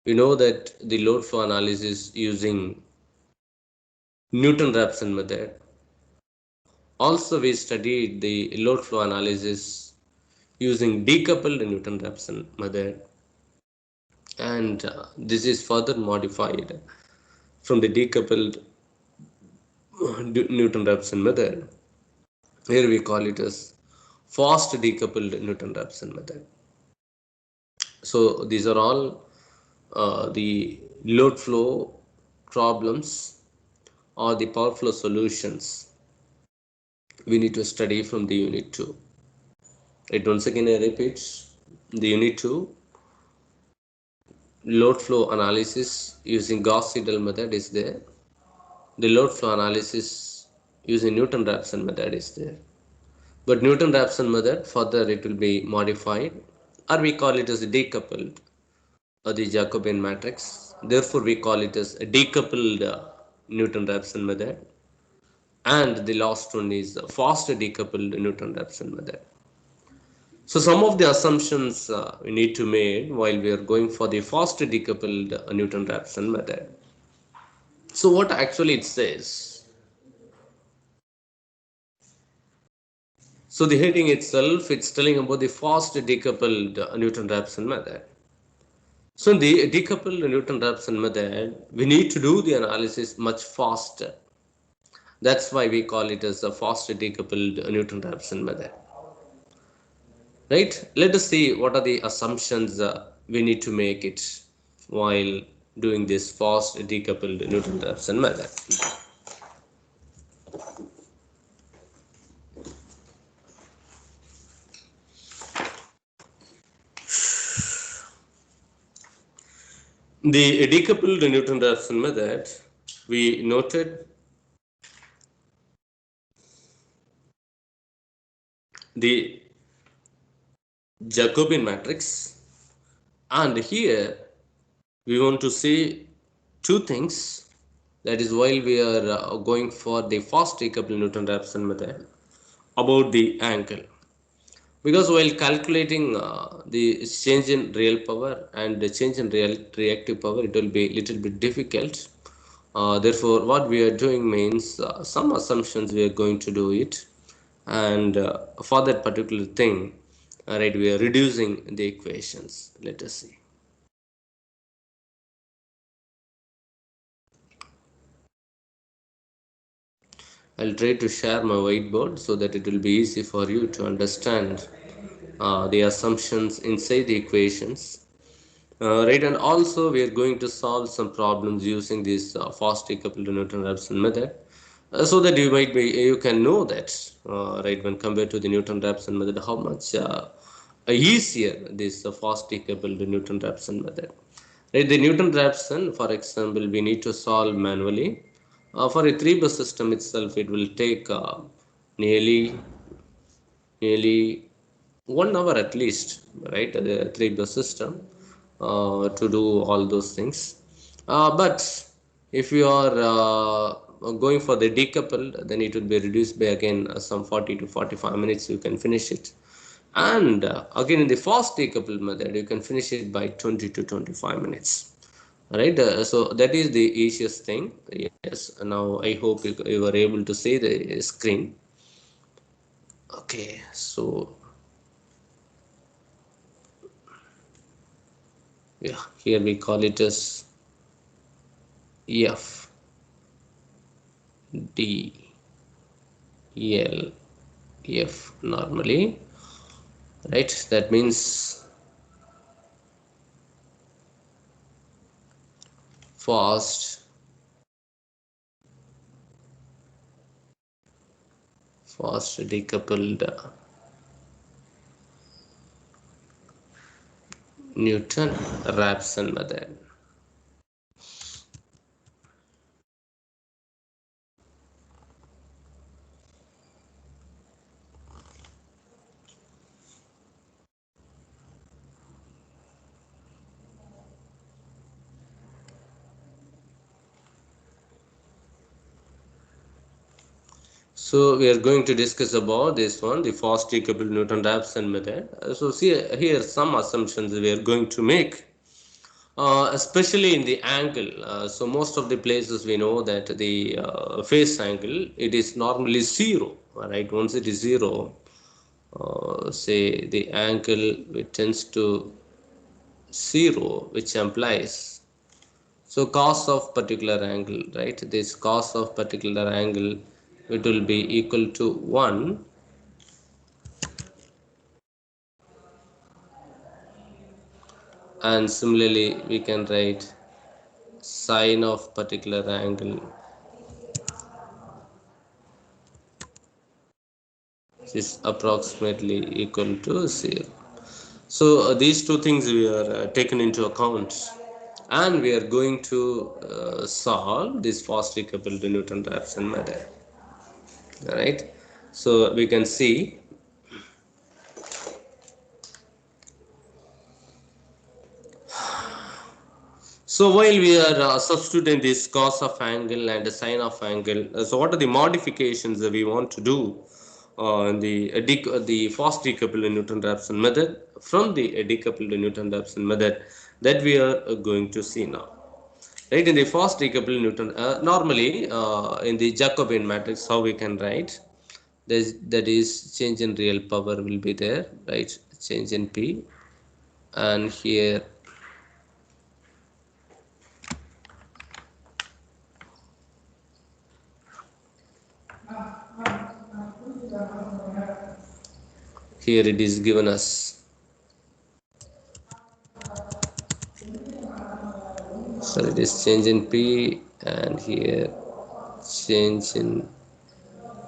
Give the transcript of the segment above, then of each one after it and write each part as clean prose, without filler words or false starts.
We know that the load flow analysis using Newton-Raphson method. Also, we studied the load flow analysis using decoupled Newton-Raphson method, and this is further modified from the decoupled Newton-Raphson method. Here we call it as fast decoupled Newton-Raphson method. So these are all the load flow problems or the power flow solutions we need to study from the unit 2. Right, once again I repeat, the unit 2 load flow analysis using Gauss-Seidel method is there. The load flow analysis using Newton-Raphson method is there. But Newton-Raphson method further it will be modified, or we call it as decoupled the Jacobian matrix. Therefore, we call it as a decoupled Newton-Raphson method. And the last one is fast decoupled Newton-Raphson method. So some of the assumptions we need to make while we are going for the fast decoupled Newton-Raphson method. So what actually it says? So the heading itself, it's telling about the fast decoupled Newton-Raphson method. So in the decoupled Newton-Raphson method, we need to do the analysis much faster. That's why we call it as a fast decoupled Newton-Raphson method. Right? Let us see what are the assumptions we need to make it while doing this fast decoupled Newton-Raphson method. The decoupled Newton-Raphson method, we noted the Jacobian matrix, and here we want to see two things. That is while we are going for the fast decoupled Newton-Raphson method about the angle. Because while calculating the change in real power and the change in real reactive power, it will be a little bit difficult. Therefore, what we are doing means some assumptions we are going to do it, and for that particular thing, right, we are reducing the equations. Let us see. I'll try to share my whiteboard so that it will be easy for you to understand the assumptions inside the equations. Right, and also we are going to solve some problems using this fast decoupled Newton-Raphson method, so that you can know that right, when compared to the Newton-Raphson method, how much easier this fast decoupled Newton-Raphson method. Right, the Newton-Raphson, for example, we need to solve manually. For a three-bus system itself, it will take nearly nearly 1 hour at least, right? The three-bus system to do all those things. But if you are going for the decoupled, then it will be reduced by again some 40 to 45 minutes. You can finish it. And again, in the fast decoupled method, you can finish it by 20 to 25 minutes. Right, so that is the easiest thing. Yes, now I hope you were able to see the screen. Okay, so yeah, here we call it as F D L F normally, right? That means fast decoupled Newton-Raphson method. So we are going to discuss about this one, the fast decoupled Newton-Raphson method. So see here some assumptions we are going to make. especially in the angle. So most of the places we know that the phase angle, it is normally zero, right? Once it is zero, say the angle, it tends to zero, which implies, so cos of particular angle, right? This cos of particular angle, it will be equal to 1, and similarly we can write sine of particular angle is approximately equal to 0. So these two things we are taken into account, and we are going to solve this falsely coupled Newton-Raphson method. All right. So we can see. So while we are substituting this cos of angle and the sine of angle, so what are the modifications that we want to do in the fast decoupled Newton-Raphson method from the decoupled Newton-Raphson method that we are going to see now? Right, in the fast decoupled Newton, normally in the Jacobian matrix, how we can write? That is change in real power will be there, right? Change in P, and here it is given us. So it is change in P, and here change in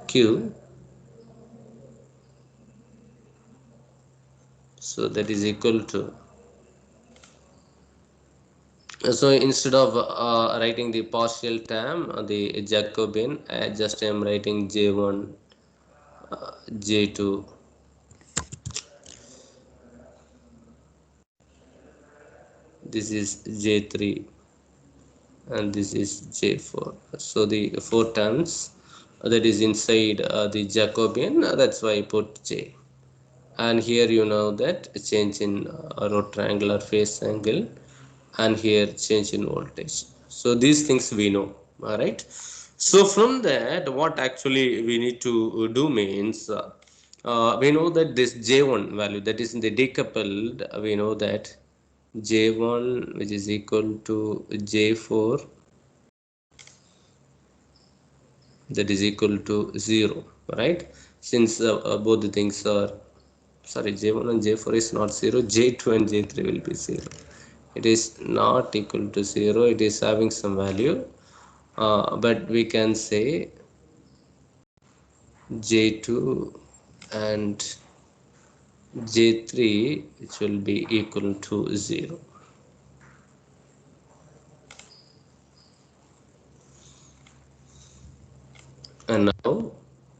Q. So that is equal to. So instead of writing the partial term, the Jacobian, I just am writing J1, J2. This is J3, and this is J4. So the four terms that is inside the Jacobian, that's why I put J. And here you know that change in root triangular phase angle, and here change in voltage. So these things we know. All right. So from that, what actually we need to do means, we know that this J1 value, that is in the decoupled, we know that J1, which is equal to J4, that is equal to 0, right? Since both the things are, sorry, J1 and J4 is not 0, J2 and J3 will be 0. It is not equal to 0, it is having some value, but we can say J2 and J3, which will be equal to 0. And now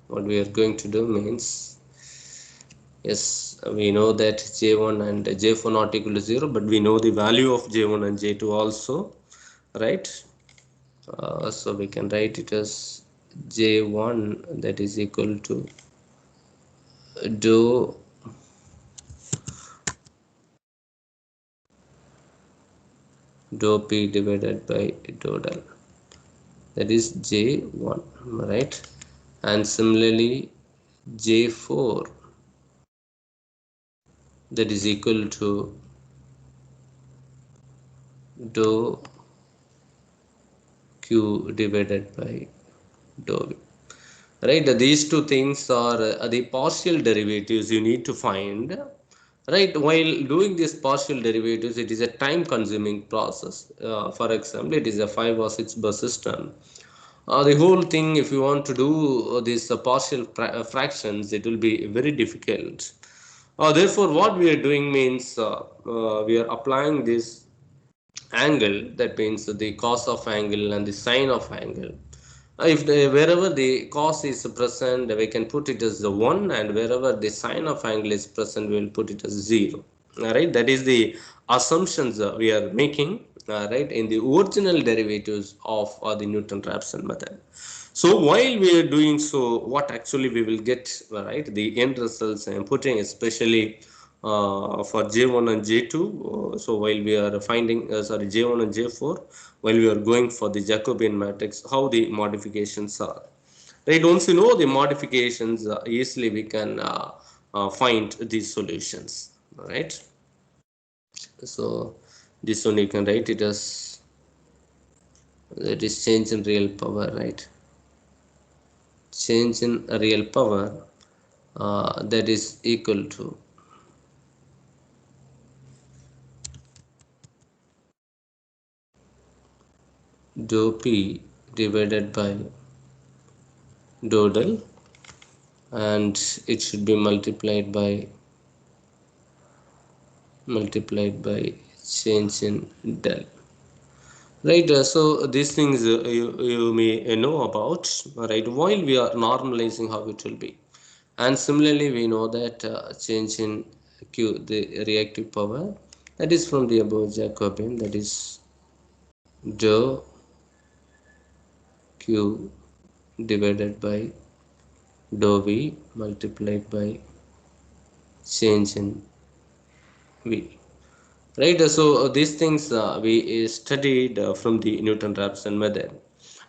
what we are going to do means, yes, we know that J1 and J4 not equal to 0, but we know the value of J1 and J2 also, right? So we can write it as J1, that is equal to dou P divided by dou del. That is J1, right? And similarly J4, that is equal to dou Q divided by dou V. Right, these two things are the partial derivatives you need to find. Right, while doing these partial derivatives, it is a time consuming process. For example, it is a 5 or 6 bus system. The whole thing, if you want to do these partial fractions, it will be very difficult. Therefore, what we are doing means, we are applying this angle, that means the cos of angle and the sine of angle. If wherever the cos is present, we can put it as the 1, and wherever the sine of angle is present, we will put it as 0. Alright, that is the assumptions we are making, right, in the original derivatives of the Newton-Raphson method. So while we are doing so, what actually we will get, right, the end results I am putting, especially for J1 and J2. So while we are finding, J1 and J4, while we are going for the Jacobian matrix, how the modifications are. Right, once you know the modifications, easily we can find these solutions. All right. So this one you can write it as, that is change in real power, right? Change in real power, that is equal to dou P divided by dou del, and it should be multiplied by change in del. Right, so these things you may know about, right, while we are normalizing how it will be. And similarly, we know that change in Q, the reactive power, that is from the above Jacobian, that is dou Q divided by dou V multiplied by change in V. Right, so these things we studied from the Newton-Raphson method.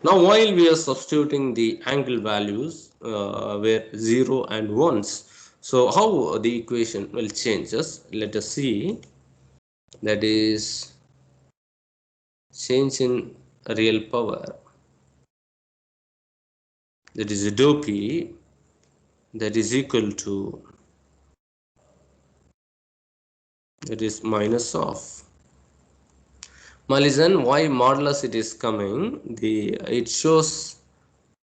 Now, while we are substituting the angle values where 0 and 1s, so how the equation will change us? Let us see. That is change in real power. That is dou P, that is equal to, that is minus of. Now listen, why modulus it is coming? It shows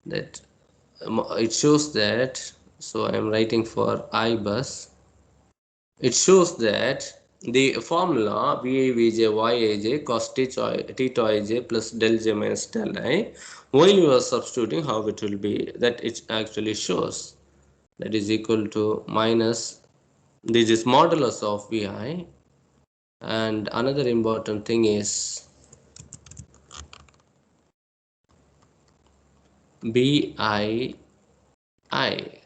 that so I am writing for I bus. It shows that the formula VA Vj Yij cos theta ij plus del j minus del I, while you are substituting, how it will be, that it actually shows, that is equal to minus, this is modulus of Vi, and another important thing is Bi.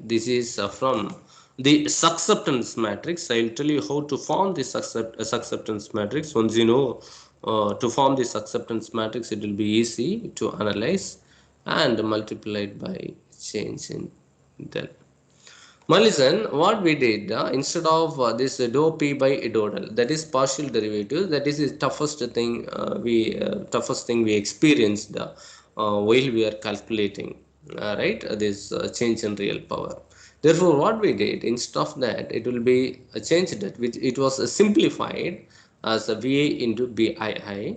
This is from the susceptance matrix. I'll tell you how to form this susceptance matrix. Once you know to form this susceptance matrix, it will be easy to analyze, and multiplied by change in del. Now listen, what we did, instead of this dou P by dou del, that is partial derivative, that is the toughest thing we experienced while we are calculating, right, this change in real power. Therefore, what we did, instead of that, it will be changed that, which it was simplified as a VA into BII.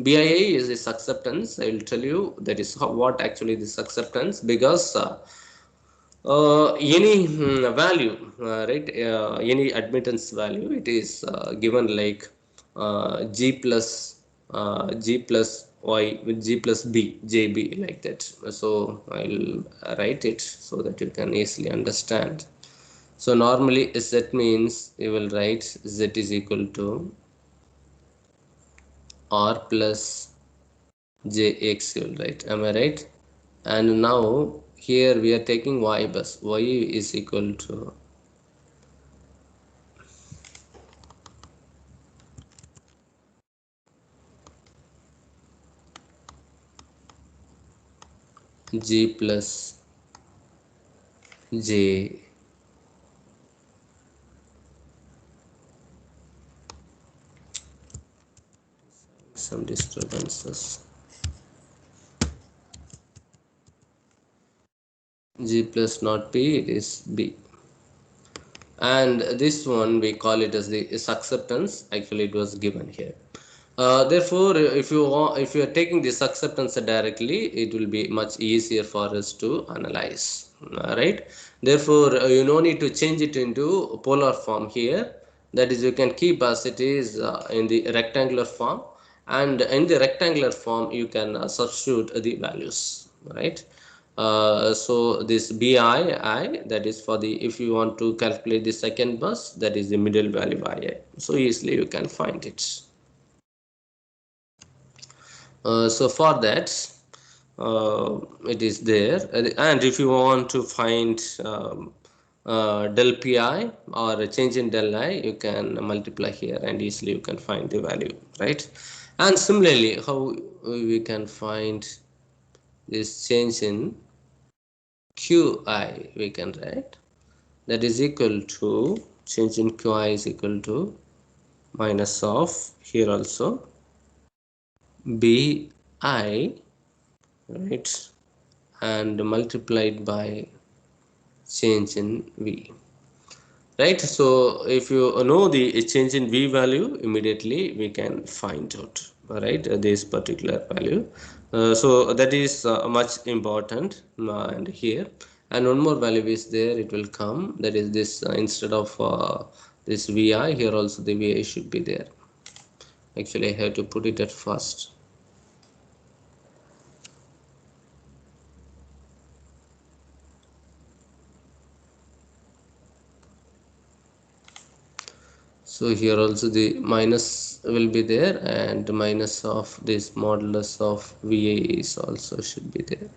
BII is this acceptance. I will tell you that is what actually this acceptance, because any value, right, any admittance value, it is given like g plus y with g plus b jb, like that. So I'll write it so that you can easily understand. So normally z means you will write z is equal to r plus jx, you will write, am I right? And now here we are taking y bus, y is equal to g plus j some disturbances, g plus not p, it is b, and this one we call it as the acceptance. Actually it was given here. Therefore, if you are taking this acceptance directly, it will be much easier for us to analyze. Right? Therefore, you no need to change it into polar form here. That is, you can keep as it is in the rectangular form, and in the rectangular form you can substitute the values. Right? So this BI, that is for the, if you want to calculate the second bus, that is the middle value I. So easily you can find it. So for that, it is there, and if you want to find del pi or a change in del I, you can multiply here and easily you can find the value, right? And similarly, how we can find this change in qi, we can write that is equal to change in qi is equal to minus of here also bi, right, and multiplied by change in v, right? So if you know the change in v value, immediately we can find out, right, this particular value. So that is much important. And here and one more value is there, it will come, that is this instead of this vi, here also the vi should be there. Actually I have to put it at first. So here also the minus will be there, and minus of this modulus of VA is also should be there.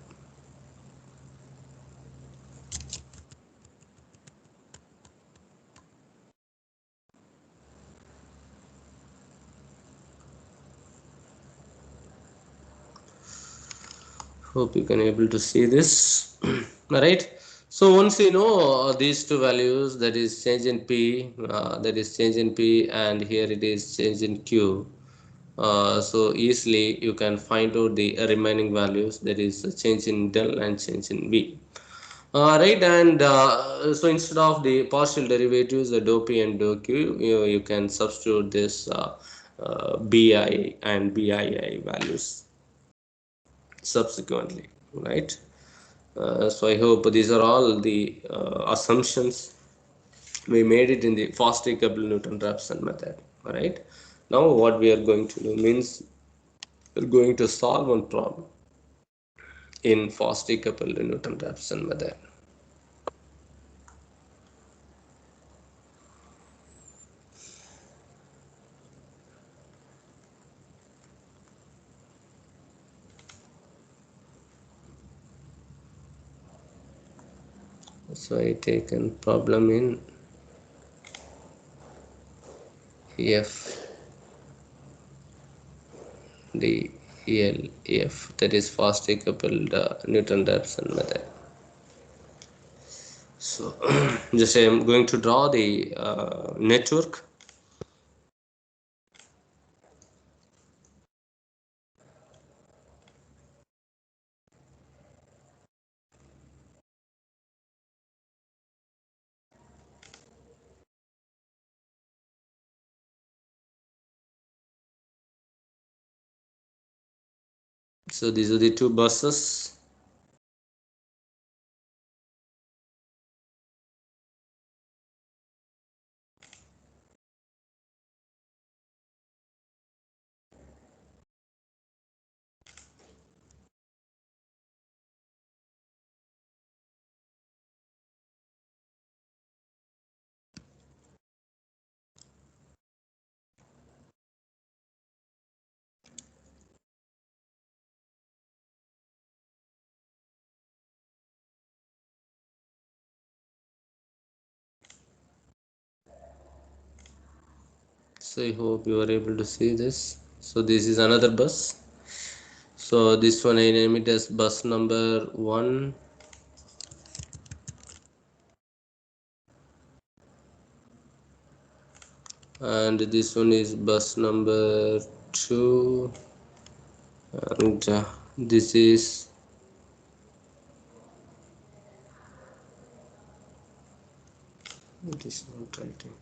Hope you can able to see this. Right. So once you know these two values, that is change in P, that is change in P, and here it is change in Q. So easily you can find out the remaining values, that is change in del and change in V. Right, and so instead of the partial derivatives, the dou p and dou q, you can substitute this bi and bii values subsequently, right? So I hope these are all the assumptions we made it in the fast decoupled Newton-Raphson method. All right. Now what we are going to do means we're going to solve one problem in fast decoupled Newton-Raphson method. So I taken problem in FDLF, that is fast decoupled Newton-Raphson method. So just I am going to draw the network. So these are the two buses. So I hope you are able to see this. So this is another bus. So this one I name it as bus number 1, and this one is bus number 2, and this is not writing.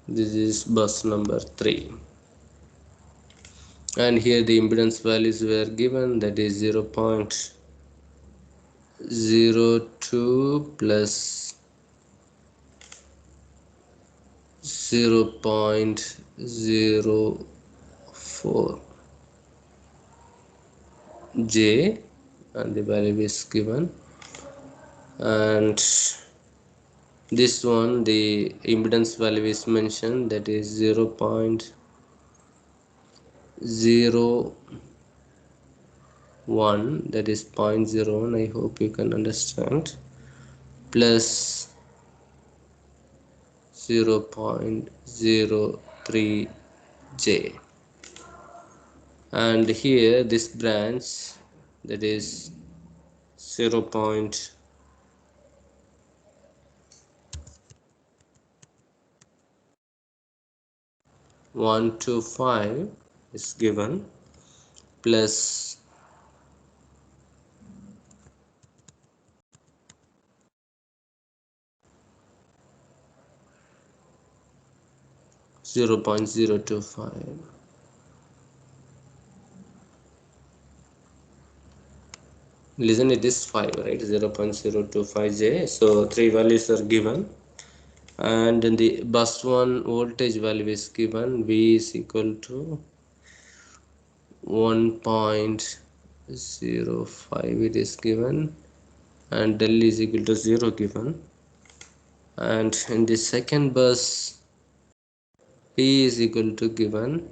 This is bus number 3, and here the impedance values were given, that is 0.02 plus 0.04 j, and the value is given, and This one, the impedance value is mentioned, that is 0.01, that is 0.01. I hope you can understand, plus 0.03J, and here this branch, that is 0.125 is given, plus 0.025. Listen, it is 5, right? 0.025J. So three values are given, and in the bus 1 voltage value is given, V is equal to 1.05, it is given, and del is equal to 0 given. And in the second bus, P is equal to given,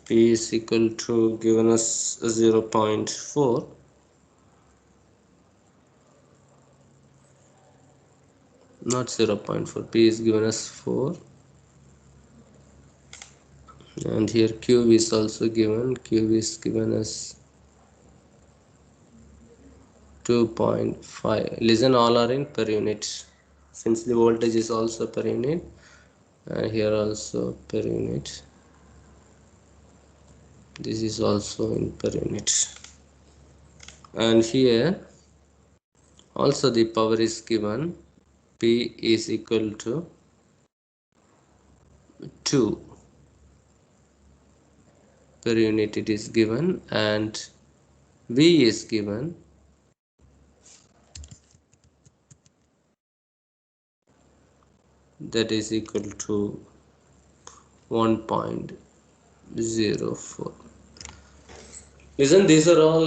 P is equal to given us 0.4, not 0.4, P is given as 4, and here Q is also given, Q is given as 2.5. Listen, all are in per unit, since the voltage is also per unit, and here also per unit, this is also in per unit, and here also the power is given, P is equal to 2 per unit, it is given, and V is given, that is equal to 1.04. Listen, these are all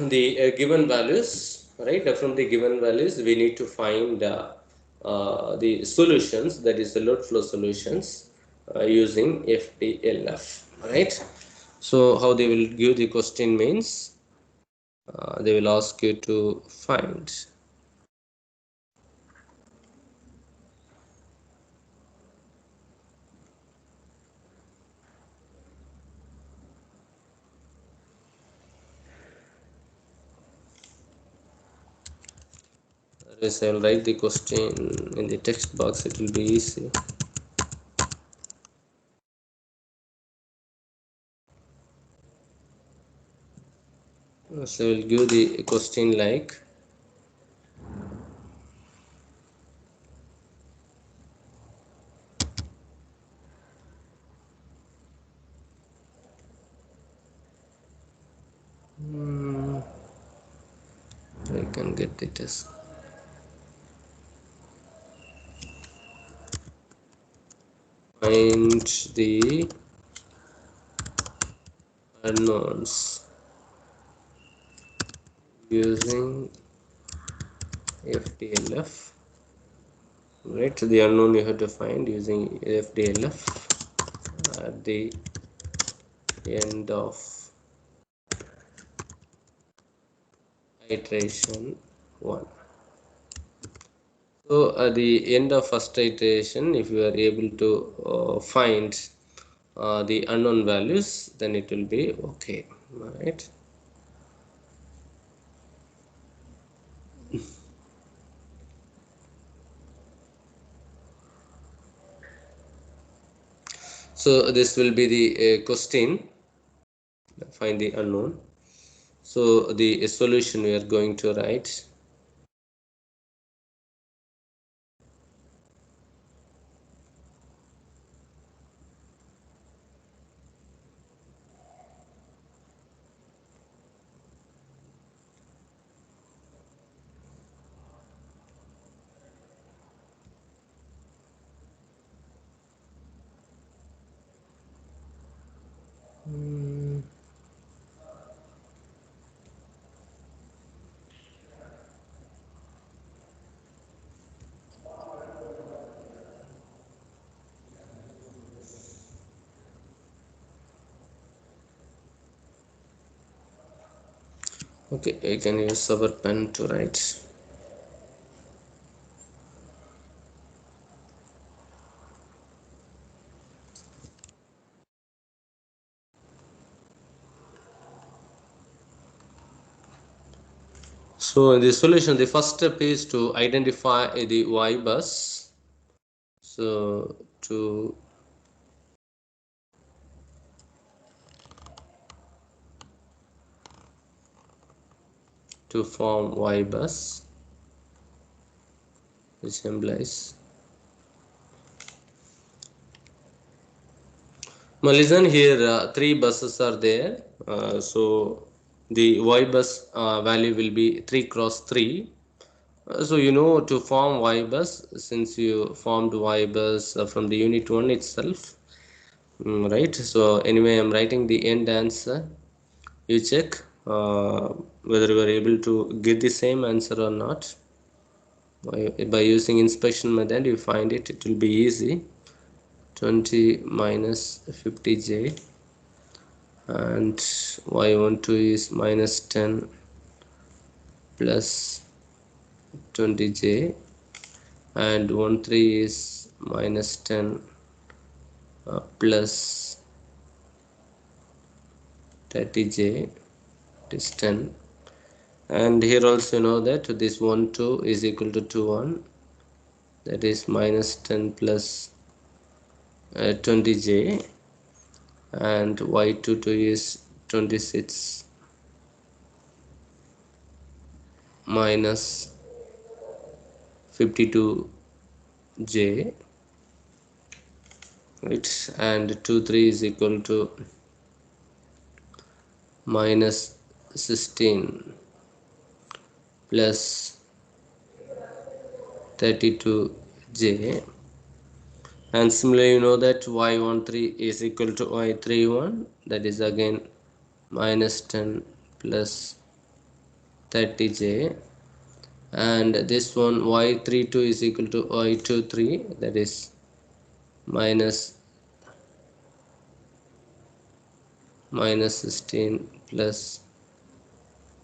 the given values, right? From the given values, we need to find the solutions, that is the load flow solutions, using FDLF, right? So how they will give the question means, they will ask you to find Yes, I'll write the question in the text box, it will be easy. So we'll give the question like, I can get the test. Find the unknowns using FDLF, right? So the unknown you have to find using FDLF at the end of iteration 1. So at the end of first iteration, if you are able to find the unknown values, then it will be okay, right? So this will be the question, find the unknown. So the solution we are going to write, Okay, you can use our pen to write. So in the solution, the first step is to identify the Y bus. So to form Y bus, which implies. Now listen here, three buses are there. So the Y bus value will be 3 cross 3. So you know, to form Y bus, since you formed Y bus from the unit 1 itself, right? So anyway, I'm writing the end answer. You check whether you are able to get the same answer or not. By using inspection method, you find it will be easy. 20 minus 50j, and y12 is minus 10 plus 20j, and 13 is minus 10 plus 30j, it is 10. And here also you know that this 1 2 is equal to 2 1, that is minus 10 plus 20j, and y22 is 26 minus 52j, right? And 2 3 is equal to minus 16 plus 32j. And similarly you know that y13 is equal to y31, that is again minus 10 plus 30j, and this one y32 is equal to y23, that is minus 16 plus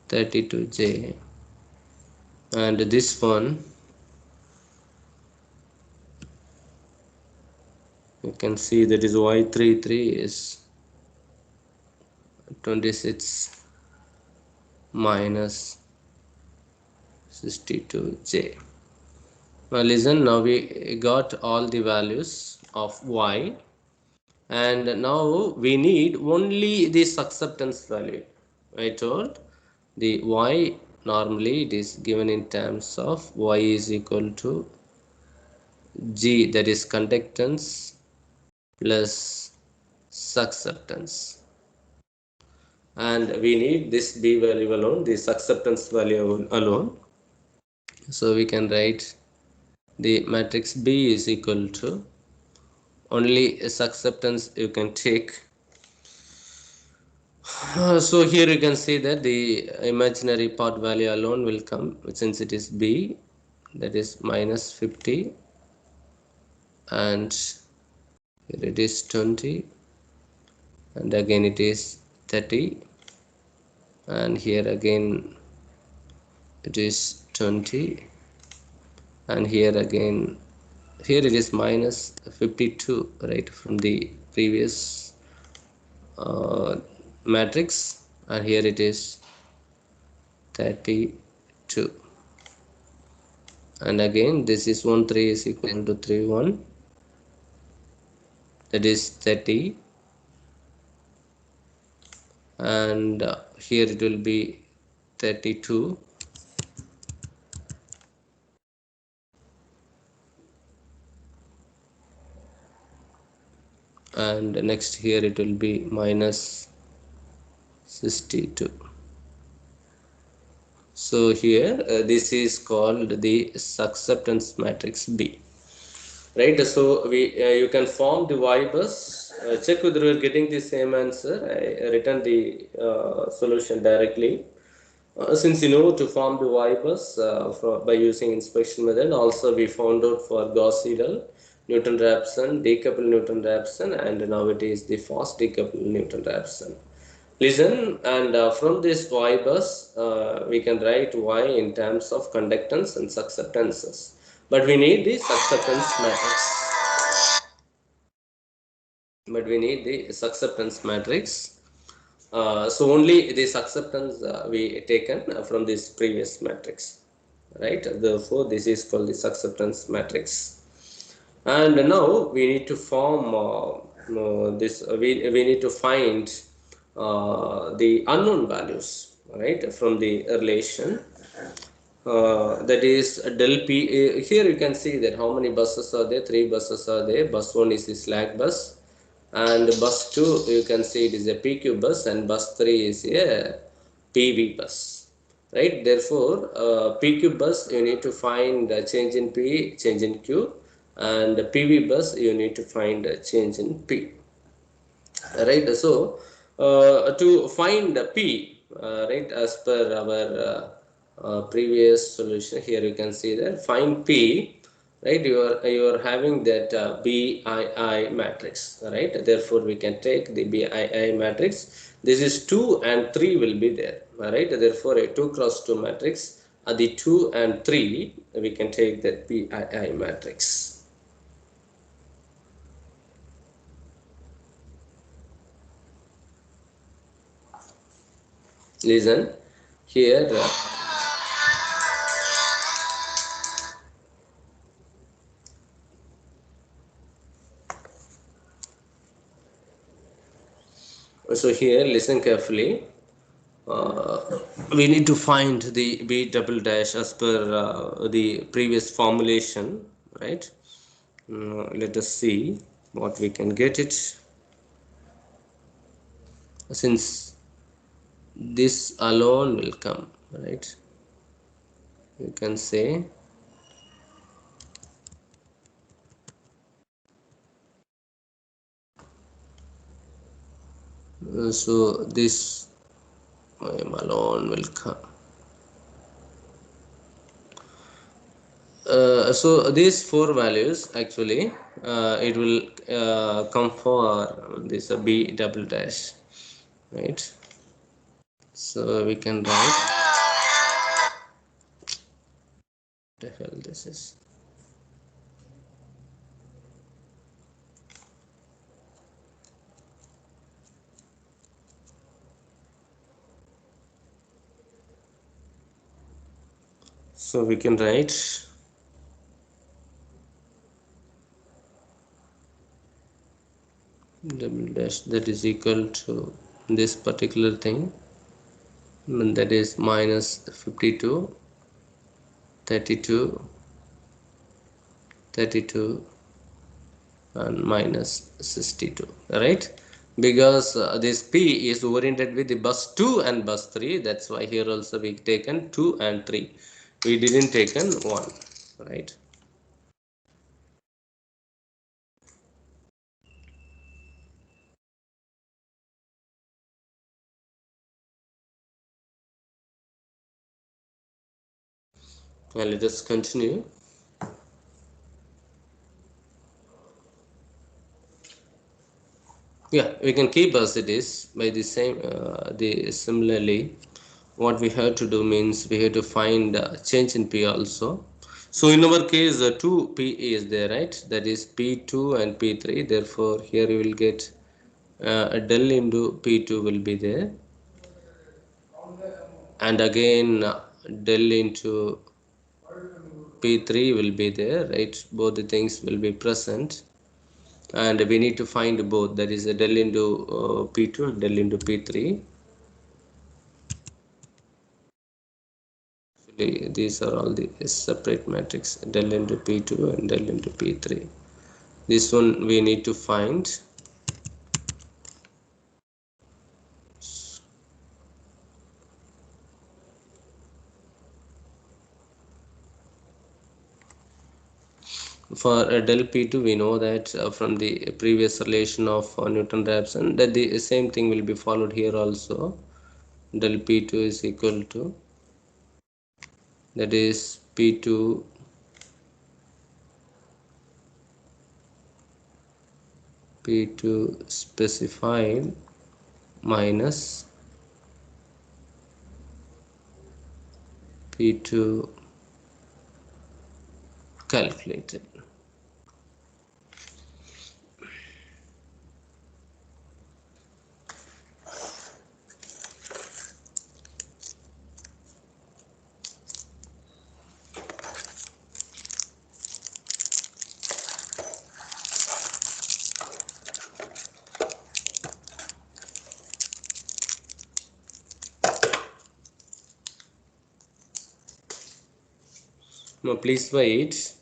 32j, and this one you can see that is y33 is 26 minus 62j. Now listen, now we got all the values of y, and now we need only this acceptance value. I told the y, normally it is given in terms of y is equal to g, that is conductance plus susceptance, and we need this b value alone, this acceptance value alone. So we can write the matrix B is equal to, only acceptance you can take. So here you can see that the imaginary part value alone will come, since it is B, that is minus 50, and here it is 20, and again it is 30, and here again it is 20, and here again, here it is minus 52, right, from the previous matrix, and here it is 32, and again this is 1 3 is equal to 3 1, that is 30, and here it will be 32, and next here it will be minus 62. So here this is called the acceptance matrix B, right? So we you can form the Y bus. Check whether you are getting the same answer. I written the solution directly. Since you know to form the Y bus by using inspection method, also we found out for Gauss seidel, NewtonRaphson, decoupled NewtonRaphson, and now it is the fast decoupled NewtonRaphson. Listen, and from this Y bus, we can write Y in terms of conductance and susceptances. But we need the susceptance matrix. But we need the susceptance matrix. So only the susceptance we taken from this previous matrix, right? Therefore, this is called the susceptance matrix. And now we need to form we need to find the unknown values, right, from the relation, that is del p. Here you can see that how many buses are there. Three buses are there. Bus 1 is the slack bus, and bus 2 you can see it is a pq bus, and bus 3 is a pv bus, right? Therefore, pq bus you need to find a change in p, change in q, and pv bus you need to find a change in p, right? So to find p, right, as per our previous solution, here you can see that find p, right? You are having that bii matrix, right? Therefore we can take the bii matrix. This is 2 and 3 will be there, right? Therefore a 2 cross 2 matrix, the 2 and 3 we can take that bii matrix. Listen here. So here, listen carefully. We need to find the b double dash as per the previous formulation, right? Let us see what we can get it. Since this alone will come, right? You can say so this alone will come. So these four values actually it will come for this b double dash, right? So we can write the hell this is. So we can write double dash that is equal to this particular thing, and that is minus 52, 32, 32, and minus 62, right? Because this p is oriented with the bus 2 and bus 3, that's why here also we taken 2 and 3, we didn't taken 1, right? Well, let us continue. Yeah, we can keep as it is by the same the similarly what we have to do means we have to find change in p also. So in our case 2p is there, right? That is p2 and p3. Therefore here you will get a del into p2 will be there, and again del into p3 will be there, right? Both the things will be present, and we need to find both, that is a del into p2 and del into p3. Actually, these are all the separate matrix, del into p2 and del into p3. This one we need to find. For del p2 we know that from the previous relation of Newton-Raphson that the same thing will be followed here also. Del p2 is equal to, that is p2 specified minus P2 calculated. Now please wait,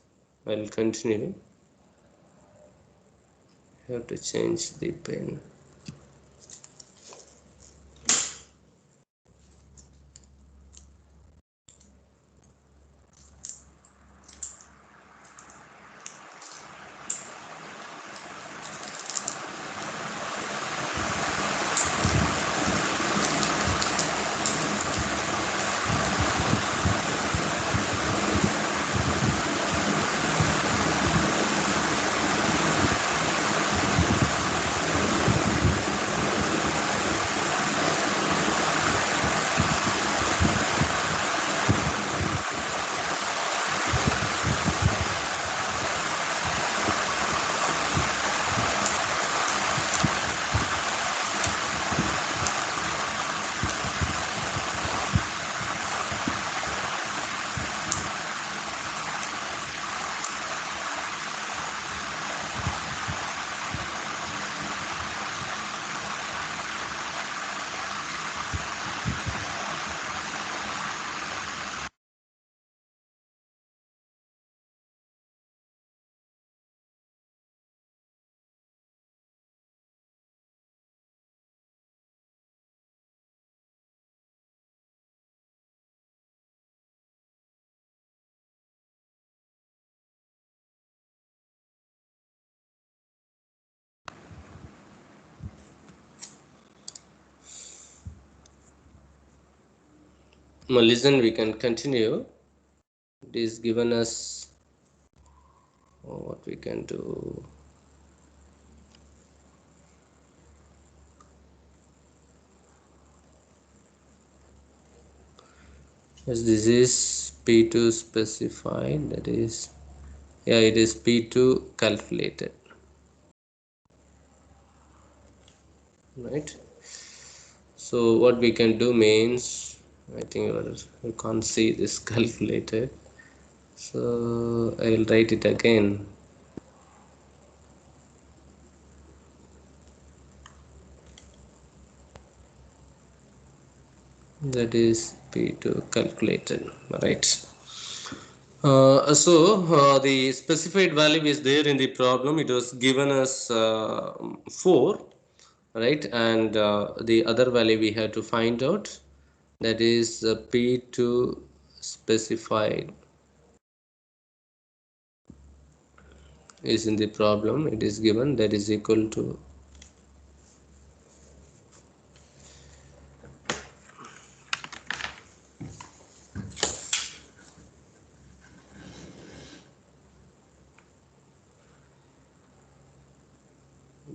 I'll continue. I have to change the pen. Now listen, we can continue. It is given us what we can do. As this is P2 specified, that is, yeah, it is P2 calculated, right? So what we can do means, I think you can't see this calculated, so I will write it again. That is P2 calculated, right? The specified value is there in the problem. It was given as 4, right? And the other value we have to find out, that is P2 specified is in the problem. It is given, that is equal to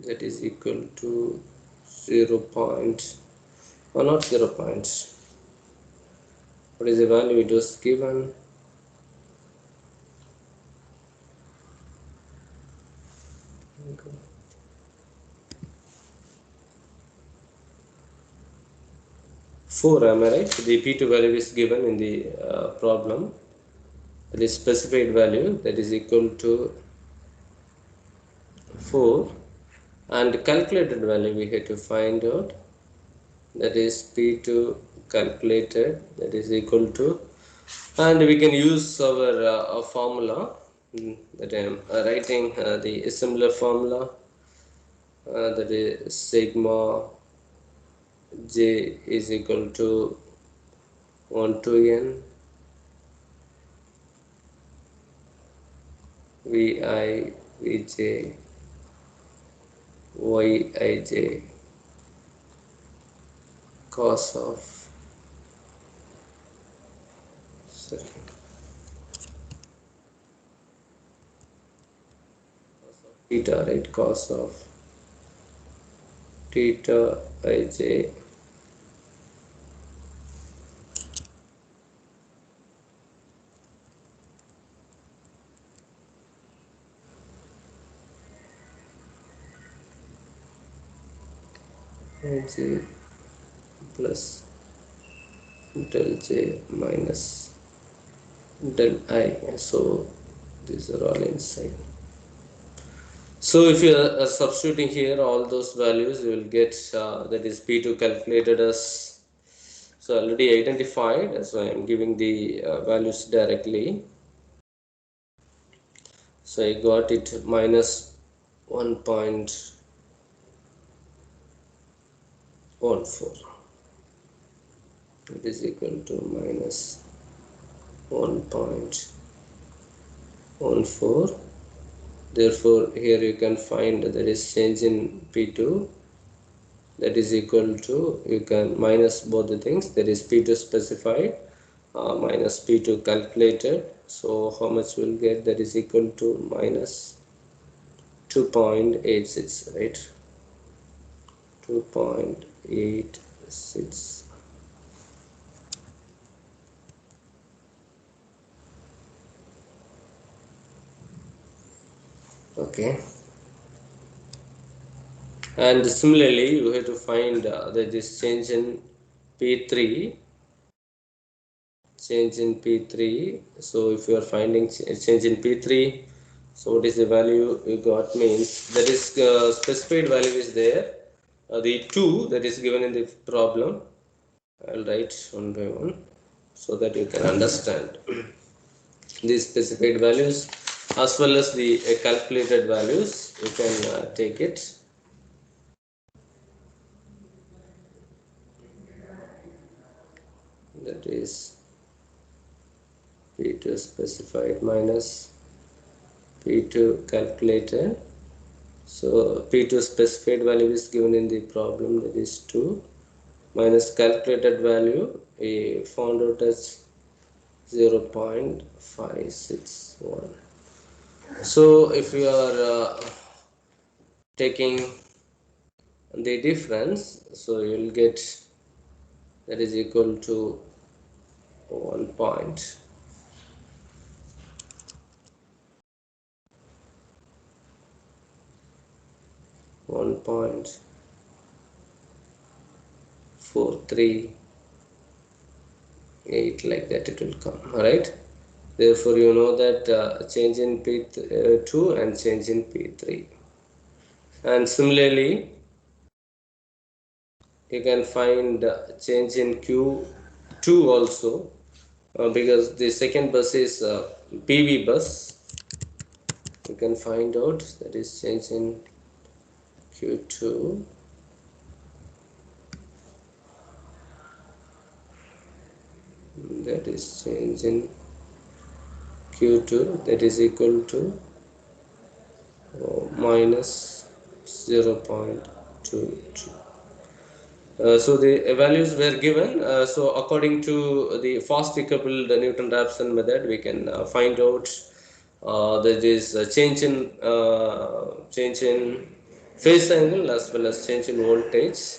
that is equal to 0 point, or not 0 points. What is the value it was given? Okay. 4, am I right? The P2 value is given in the problem. The specified value, that is equal to 4, and calculated value we have to find out, that is P2 calculated, that is equal to, and we can use our formula that I am writing, the similar formula, that is sigma j is equal to 1 to n vi vj yij cos of, sorry, theta, right? Cos of theta ij J plus del J minus del I. So these are all inside. So if you are substituting here all those values, you will get that is P2 calculated as, so already identified, so I am giving the values directly. So I got it minus 1.14. It is equal to minus 1.14. Therefore here you can find that there is change in P2, that is equal to, you can minus both the things, that is P2 specified minus P2 calculated. So how much we'll get, that is equal to minus 2.86, right? 2.86. Okay. And similarly you have to find that this change in P3, change in P3. So if you are finding change in P3, so what is the value you got, means that is specified value is there, the 2 that is given in the problem. I'll write one by one so that you can understand these specified values as well as the calculated values. You can take it. That is P2 specified minus P2 calculated. So P2 specified value is given in the problem, that is 2, minus calculated value we found out as 0.561. So if you are taking the difference, so you will get that is equal to 1 point 1.438, like that it will come. All right. Therefore, you know that change in P2 and change in P3. And similarly, you can find change in Q2 also, because the second bus is PV bus. You can find out that is change in Q2. That is change in Q2, that is equal to minus 0.22. So the values were given. So according to the fastly coupled Newton-Raphson method, we can find out that is change in phase angle as well as change in voltage.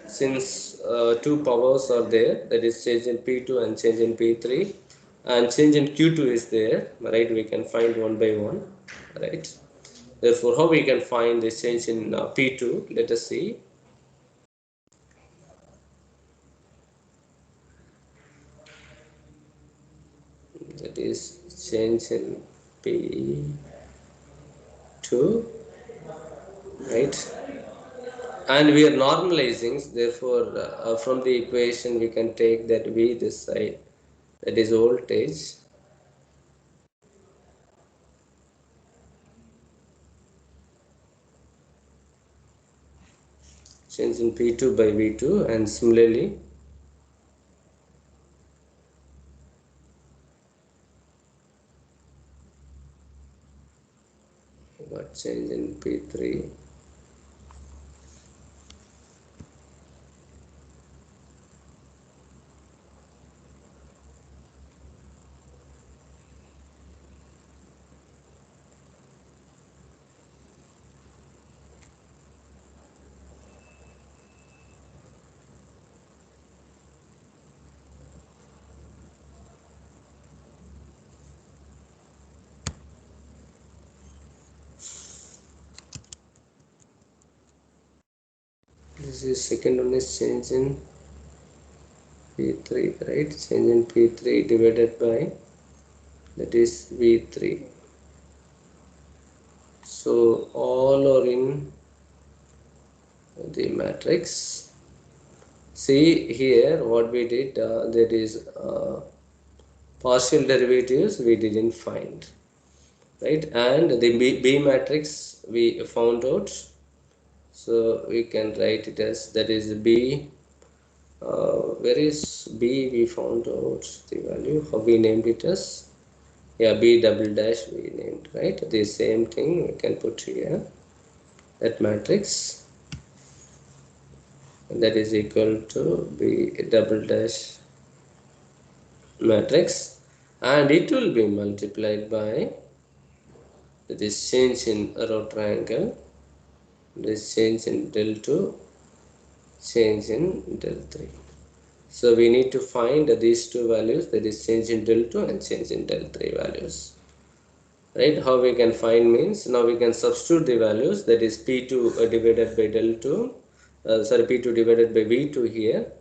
Since two powers are there, that is change in P2 and change in P3, and change in Q2 is there, right? We can find one by one, right? Therefore, how we can find this change in P2? Let us see. That is change in P2, right? And we are normalizing, therefore from the equation we can take that V this side, that is voltage, change in P2 by V2, and similarly what change in P3. This is second one is change in P3, right? Change in P3 divided by, that is V3. So all are in the matrix. See here what we did, that is partial derivatives we didn't find, right? And the B matrix we found out, so we can write it as, that is B. Where is B? We found out the value. How we named it as, yeah, B double dash we named, right? The same thing we can put here, that matrix, and that is equal to B double dash matrix, and it will be multiplied by, that is change in row triangle, this change in del 2, change in del 3. So we need to find these two values, that is change in del 2 and change in del 3 values. Right? How we can find means, now we can substitute the values, that is P2 divided by del 2, P2 divided by V2 here,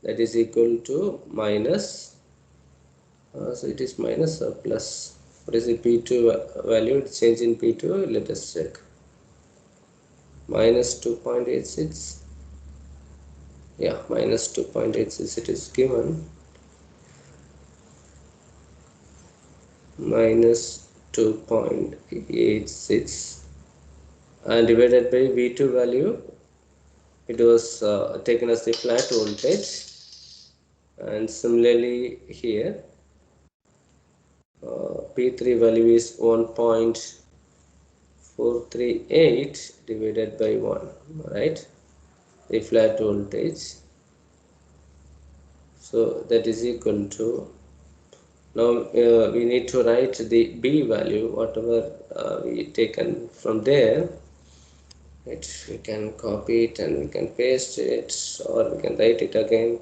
that is equal to minus, so it is minus or plus. What is the P2 value? Change in P2, let us check. Minus 2.86. Yeah, minus 2.86 it is given. Minus 2.86 and divided by V2 value, it was taken as the flat voltage, and similarly here P3 value is 1.438 divided by 1, right? The flat voltage, so that is equal to, now we need to write the B value, whatever we taken from there. We can copy it and we can paste it, or we can write it again.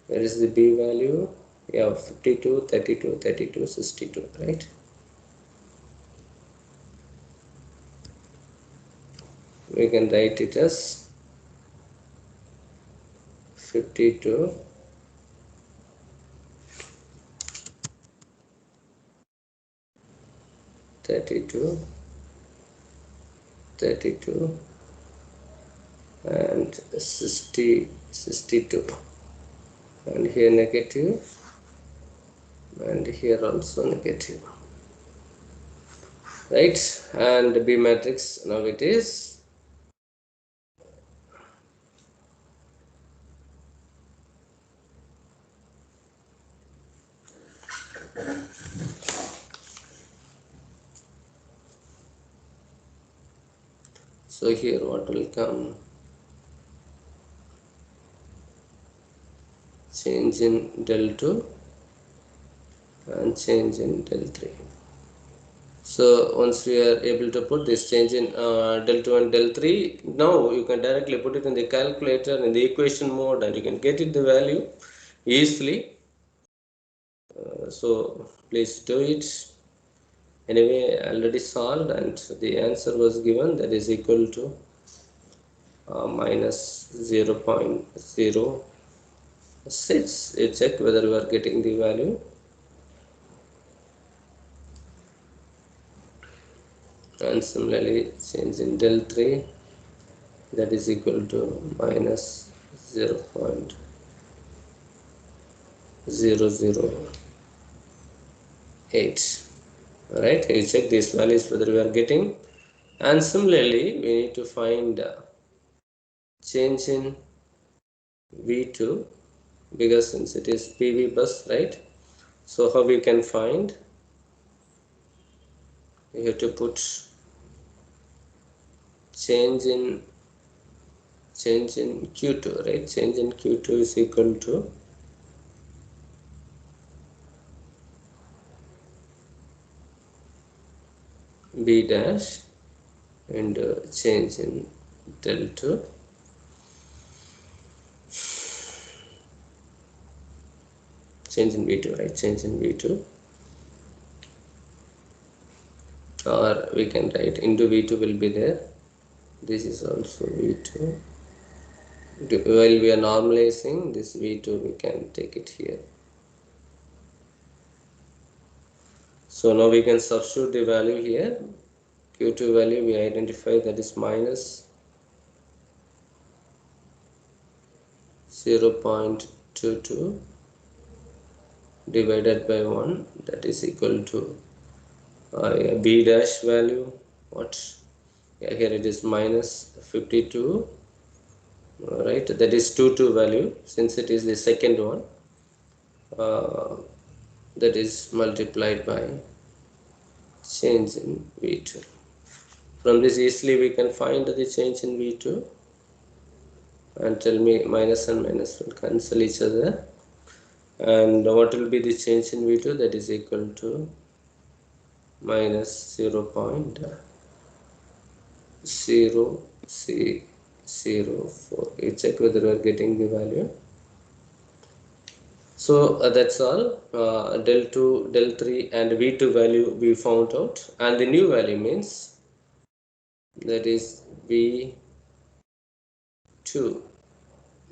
Where is the B value? Yeah, 52, 32, 32, 62, right? We can write it as 52, 32, 32 and 60, 62, and here negative, and here also negative, right? And B matrix, now it is so here what will come, change in del 2 and change in del 3. So once we are able to put this change in del 2 and del 3, now you can directly put it in the calculator in the equation mode and you can get it the value easily. So please do it. Anyway, already solved and the answer was given, that is equal to minus 0.06. You check whether you are getting the value. And similarly change in del 3, that is equal to minus 0.008. Alright, you check these values whether we are getting. And similarly we need to find change in V2, because since it is PV bus, right? So how we can find? You have to put change in Q2, right? Change in Q2 is equal to B dash and change in del 2 change in V2, right? Change in V2, or we can write into V2 will be there. This is also V2 While we are normalizing this V2, we can take it here. So now we can substitute the value here. Q2 value we identify, that is minus 0.22 divided by 1, that is equal to B dash value, what, yeah, here it is minus 52, right, that is 22 value, since it is the second one, that is multiplied by change in V2. From this easily we can find the change in V2, and tell me minus and minus will cancel each other, and what will be the change in V2, that is equal to minus 0.004. You check whether we are getting the value. So that's all. Del 2, del 3 and V2 value we found out, and the new value means that is V2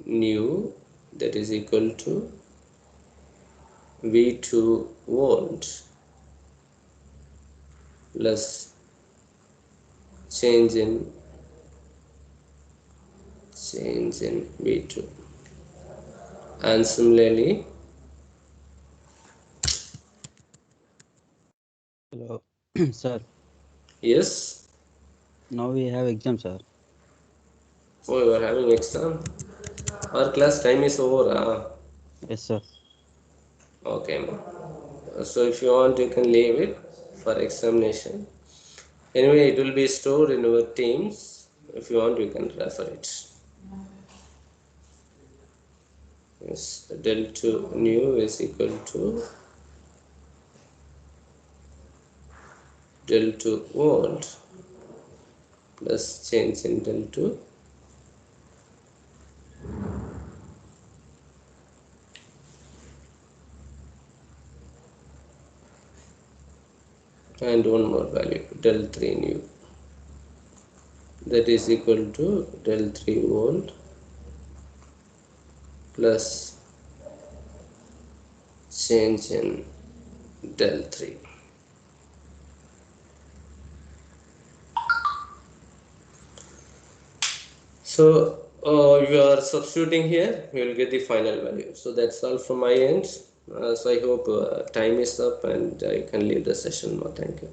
new, that is equal to V2 volt plus change in V2. And similarly, Hello, sir. yes, Now we have exam, sir. oh, you are having exam. Our class time is over. Yes, sir. Okay, so if you want, you can leave it for examination. Anyway, it will be stored in our Teams. If you want, you can refer it. Yes, del 2 new is equal to del 2 volt plus change in del 2, and one more value, del 3 new, that is equal to del 3 volt plus change in del 3. So you are substituting here, you will get the final value. So that's all from my end. So I hope time is up and I can leave the session now. Thank you.